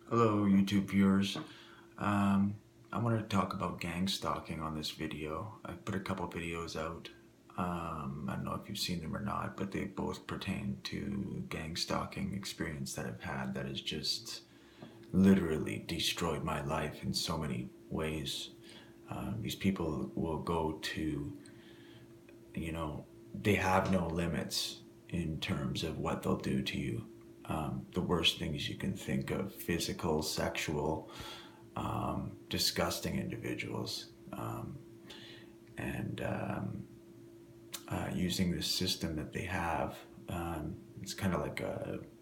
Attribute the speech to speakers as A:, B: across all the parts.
A: Hello, YouTube viewers. I wanted to talk about gang stalking on this video. I put a couple videos out. I don't know if you've seen them or not, but they both pertain to gang stalking experience that I've had that has just literally destroyed my life in so many ways. These people will go to, you know, they have no limits in terms of what they'll do to you. The worst things you can think of: physical, sexual, disgusting individuals, and using this system that they have. It's kind of like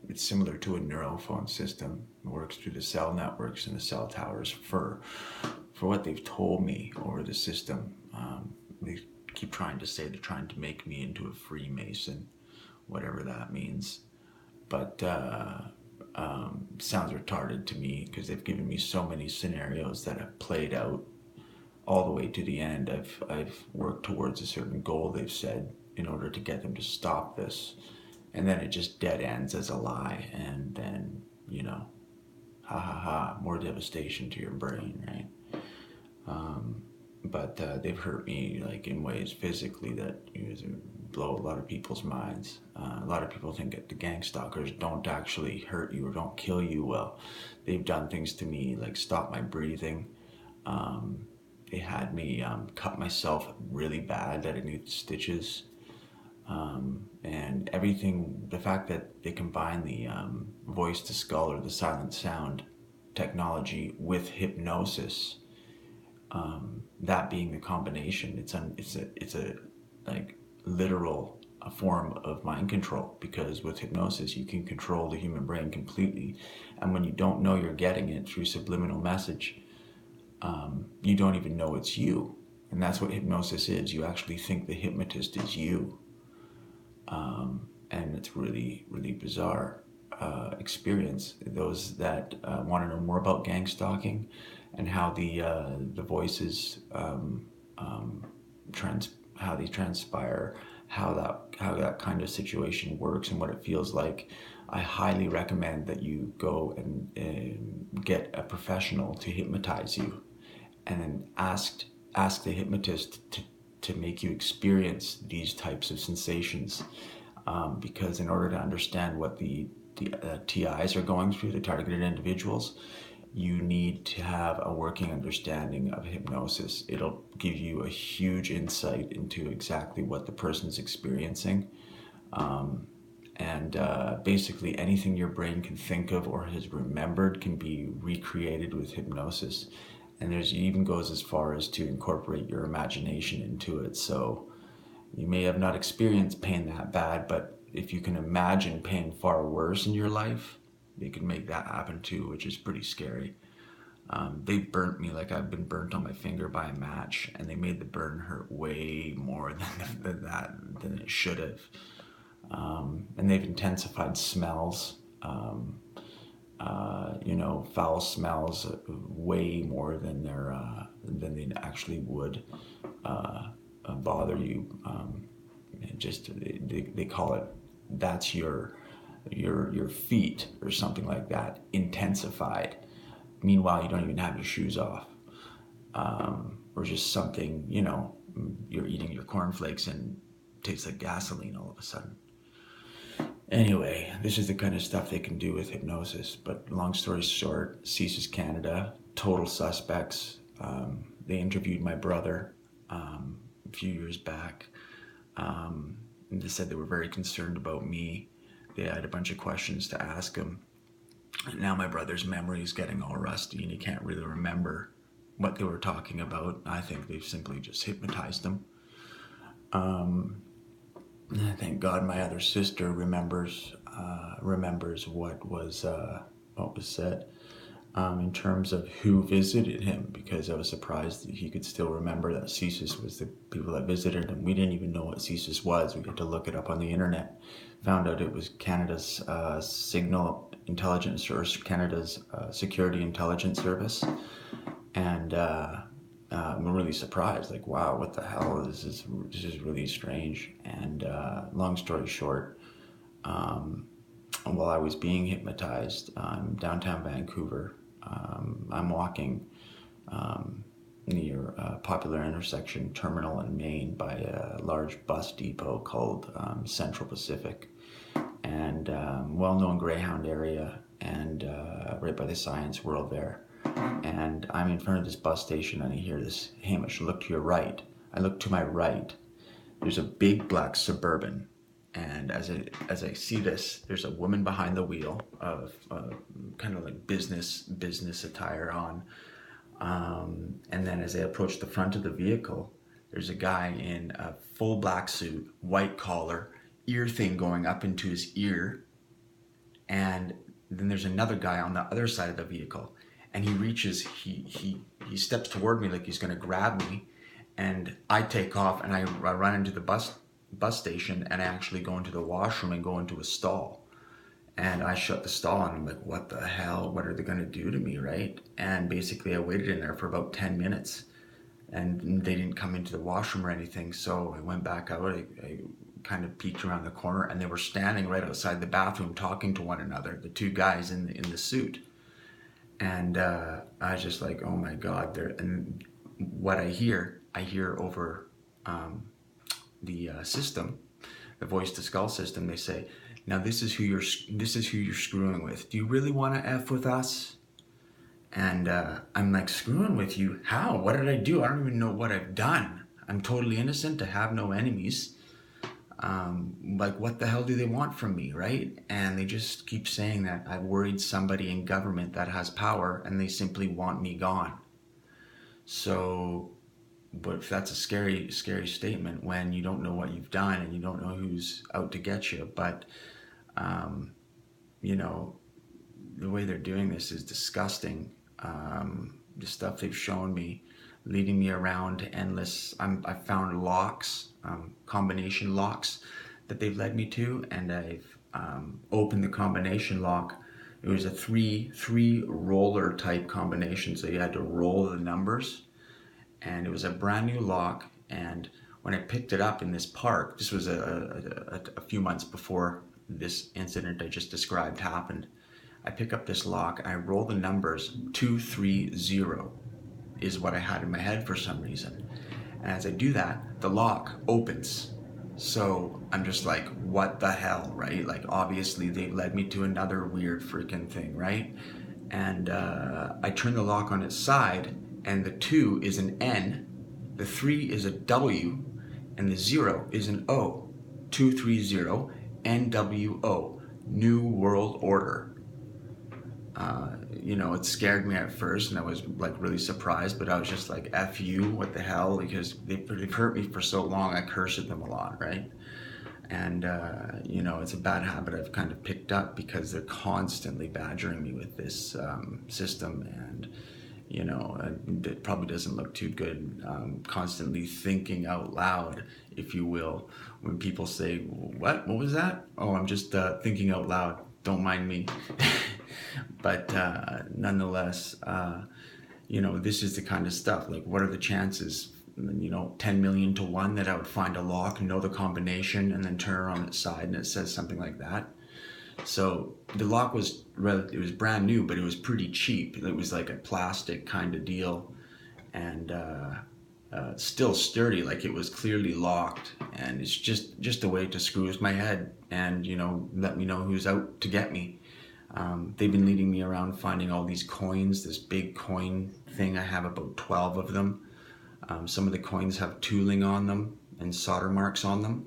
A: it's similar to a neurophone system. It works through the cell networks and the cell towers. For what they've told me over the system, they keep trying to say they're trying to make me into a Freemason, whatever that means. But sounds retarded to me because they've given me so many scenarios that have played out all the way to the end. I've worked towards a certain goal, they've said, in order to get them to stop this, and then it just dead ends as a lie, and then ha ha ha, more devastation to your brain, right? But they've hurt me like in ways physically that blow a lot of people's minds. A lot of people think that the gang stalkers don't actually hurt you or don't kill you. Well, they've done things to me like stop my breathing. They had me cut myself really bad that I needed stitches. And everything, the fact that they combine the voice to skull or the silent sound technology with hypnosis, that being the combination, it's a like literal a form of mind control, because with hypnosis you can control the human brain completely, and when you don't know you're getting it through subliminal message, you don't even know it's you, and that's what hypnosis is. You actually think the hypnotist is you, and it's really really bizarre experience. Those that want to know more about gang stalking and how the voices how they transpire, how that kind of situation works and what it feels like, I highly recommend that you go and get a professional to hypnotize you, and then ask the hypnotist to make you experience these types of sensations, because in order to understand what the TIs are going through, the targeted individuals, you need to have a working understanding of hypnosis. It'll give you a huge insight into exactly what the person's experiencing. And basically anything your brain can think of or has remembered can be recreated with hypnosis. And it even goes as far as to incorporate your imagination into it. So you may have not experienced pain that bad, but if you can imagine pain far worse in your life, they can make that happen too, which is pretty scary. They burnt me like I've been burnt on my finger by a match, and they made the burn hurt way more than it should have. And they've intensified smells, foul smells way more than than they actually would bother you. They call it, that's your feet or something like that, intensified. Meanwhile, you don't even have your shoes off, or just something, you're eating your cornflakes and it tastes like gasoline all of a sudden. Anyway, this is the kind of stuff they can do with hypnosis. But long story short, CSIS Canada, total suspects. They interviewed my brother a few years back, and they said they were very concerned about me. They had a bunch of questions to ask him. And now my brother's memory is getting all rusty and he can't really remember what they were talking about. I think they've simply just hypnotized him. Thank God my other sister remembers what was said, in terms of who visited him, because I was surprised that he could still remember that CSIS was the people that visited him. We didn't even know what CSIS was. We had to look it up on the internet. Found out it was Canada's signal intelligence, or Canada's security intelligence service, and we're really surprised. Like, wow, what the hell? This is really strange. And long story short, while I was being hypnotized, downtown Vancouver. I'm walking near a popular intersection, Terminal and Main, by a large bus depot called Central Pacific, and well-known Greyhound area, and right by the Science World there. And I'm in front of this bus station, and I hear this, "Hamish, look to your right." I look to my right. There's a big black Suburban, and as I see this, there's a woman behind the wheel of kind of like business attire on. And then as I approach the front of the vehicle, there's a guy in a full black suit, white collar, ear thing going up into his ear. And then there's another guy on the other side of the vehicle, and he reaches, he steps toward me like he's going to grab me, and I take off, and I run into the bus station, and I actually go into the washroom and go into a stall. And I shut the stall, and I'm like, what the hell? What are they going to do to me, right? And basically I waited in there for about 10 minutes, and they didn't come into the washroom or anything. So I went back out, I kind of peeked around the corner, and they were standing right outside the bathroom talking to one another, the two guys in the suit. And I was just like, oh my God. And what I hear over the system, the voice to skull system. They say, "Now this is who you're screwing with. Do you really want to F with us?" And I'm like, "Screwing with you? How? What did I do? I don't even know what I've done. I'm totally innocent. I have no enemies. Like, what the hell do they want from me, right?" And they just keep saying that I've worried somebody in government that has power, and they simply want me gone. So, but that's a scary statement when you don't know what you've done and you don't know who's out to get you. But, you know, the way they're doing this is disgusting. The stuff they've shown me, leading me around endless. I found locks, combination locks that they've led me to, and I've opened the combination lock. It was a three roller type combination, so you had to roll the numbers, and it was a brand new lock. And when I picked it up in this park, this was a few months before this incident I just described happened. I pick up this lock, and I roll the numbers. 230 is what I had in my head for some reason. And as I do that, the lock opens. So I'm just like, what the hell, right? Like, obviously they led me to another weird freaking thing, right? And I turn the lock on its side, and the 2 is an N, the 3 is a W, and the 0 is an O. 230 NWO, New World Order. You know, it scared me at first, and I was like really surprised, but I was just like, F you, what the hell? Because they've hurt me for so long, I curse at them a lot, right? And, you know, it's a bad habit I've kind of picked up because they're constantly badgering me with this system, and, you know, it probably doesn't look too good, constantly thinking out loud, if you will, when people say, what was that? Oh, I'm just thinking out loud, don't mind me. But nonetheless, you know, this is the kind of stuff, like, what are the chances, you know, 10 million to 1 that I would find a lock, know the combination, and then turn it on its side and it says something like that. So the lock was brand new, but it was pretty cheap. It was like a plastic kind of deal, and still sturdy, like it was clearly locked. And it's just a way to screw with my head and, you know, let me know who's out to get me. They've been leading me around finding all these coins, this big coin thing. I have about 12 of them. Some of the coins have tooling on them and solder marks on them.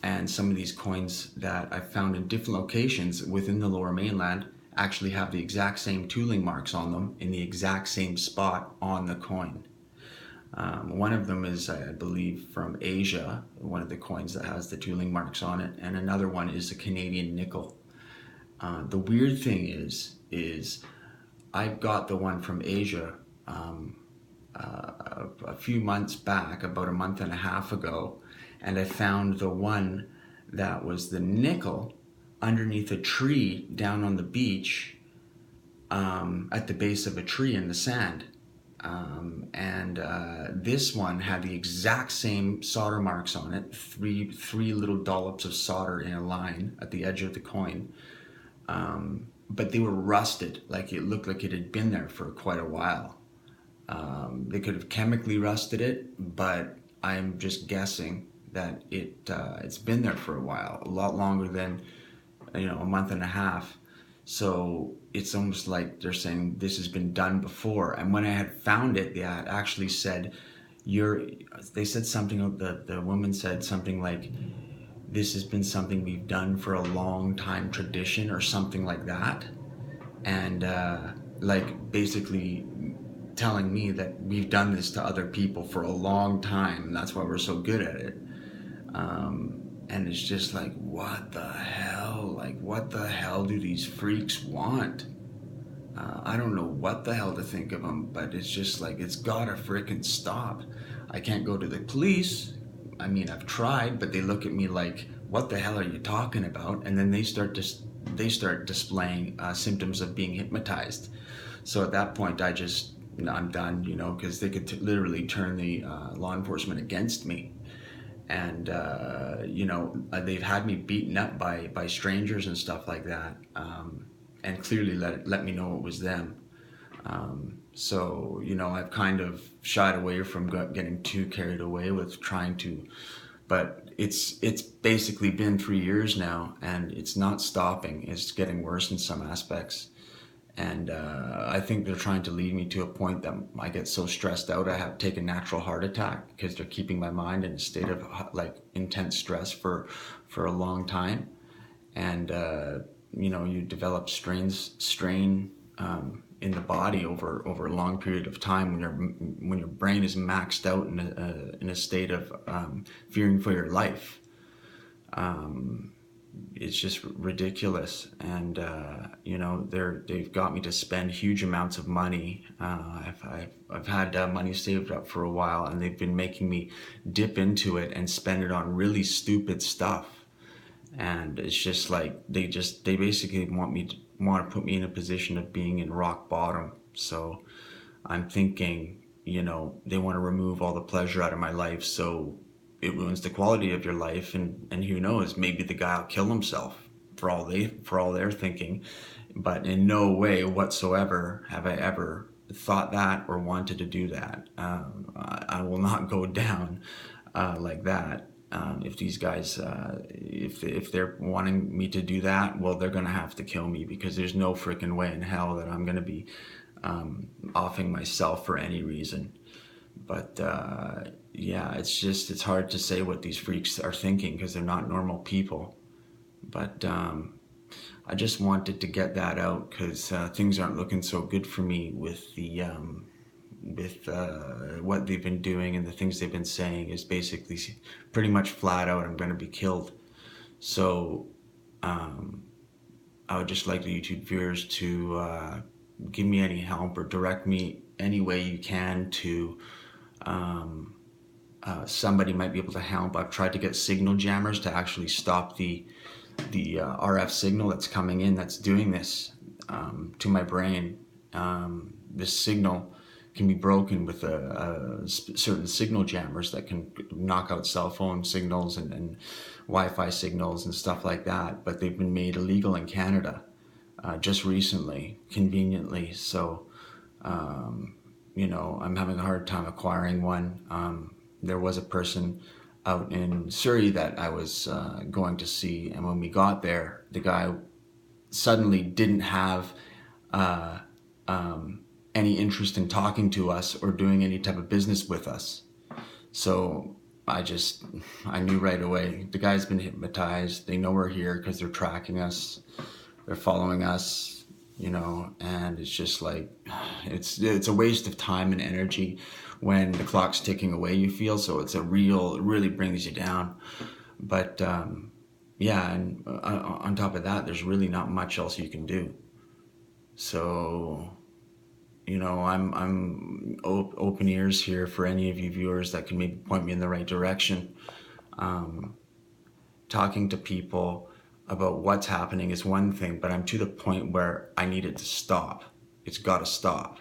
A: And some of these coins that I found in different locations within the Lower Mainland actually have the exact same tooling marks on them in the exact same spot on the coin. One of them is, I believe, from Asia, one of the coins that has the tooling marks on it, and another one is a Canadian nickel. The weird thing is I got the one from Asia a few months back, about a month and a half ago, and I found the one that was the nickel underneath a tree down on the beach, at the base of a tree in the sand. This one had the exact same solder marks on it, three little dollops of solder in a line at the edge of the coin. But they were rusted, like it looked like it had been there for quite a while. They could have chemically rusted it, but I'm just guessing that it's been there for a while, a lot longer than a month and a half. So it's almost like they're saying this has been done before. And when I had found it, they had actually said, they said something, the woman said something like, this has been something we've done for a long time tradition or something like that. And like basically telling me that we've done this to other people for a long time. And that's why we're so good at it. And it's just like, what the hell? Like, what the hell do these freaks want? I don't know what the hell to think of them, but it's just like, it's gotta frickin' stop. I can't go to the police. I mean, I've tried, but they look at me like, what the hell are you talking about? And then they start displaying symptoms of being hypnotized. So at that point, I'm done, because they could literally turn the law enforcement against me. And they've had me beaten up by strangers and stuff like that, and clearly let me know it was them. So I've kind of shied away from getting too carried away with trying to, but it's basically been 3 years now, and it's not stopping. It's getting worse in some aspects. And I think they're trying to lead me to a point that I get so stressed out I have to take a natural heart attack, because they're keeping my mind in a state of like intense stress for a long time. And you develop strain in the body over a long period of time when your brain is maxed out in a state of fearing for your life. It's just ridiculous. And they've got me to spend huge amounts of money. I've had money saved up for a while, and they've been making me dip into it and spend it on really stupid stuff. And it's just like they basically want to put me in a position of being in rock bottom. So I'm thinking, they want to remove all the pleasure out of my life, so it ruins the quality of your life, and who knows, maybe the guy will kill himself for all they're thinking. But in no way whatsoever have I ever thought that or wanted to do that. I will not go down like that. If these guys, if they're wanting me to do that, well, they're gonna have to kill me, because there's no freaking way in hell that I'm gonna be offing myself for any reason. But it's hard to say what these freaks are thinking, because they're not normal people. But I just wanted to get that out, because things aren't looking so good for me with what they've been doing, and the things they've been saying is basically pretty much flat out, I'm going to be killed. So I would just like the YouTube viewers to give me any help or direct me any way you can to somebody might be able to help. I've tried to get signal jammers to actually stop the RF signal that's coming in that's doing this to my brain. This signal can be broken with certain signal jammers that can knock out cell phone signals and Wi-Fi signals and stuff like that. But they've been made illegal in Canada just recently, conveniently. So, I'm having a hard time acquiring one. There was a person out in Surrey that I was going to see, and when we got there, the guy suddenly didn't have any interest in talking to us or doing any type of business with us. So I knew right away, the guy's been hypnotized. They know we're here because they're tracking us, they're following us, and it's just like, it's a waste of time and energy when the clock's ticking away, you feel. So it really brings you down. But and on top of that, there's really not much else you can do. So I'm open ears here for any of you viewers that can maybe point me in the right direction. Talking to people about what's happening is one thing, but I'm to the point where I need it to stop. It's got to stop.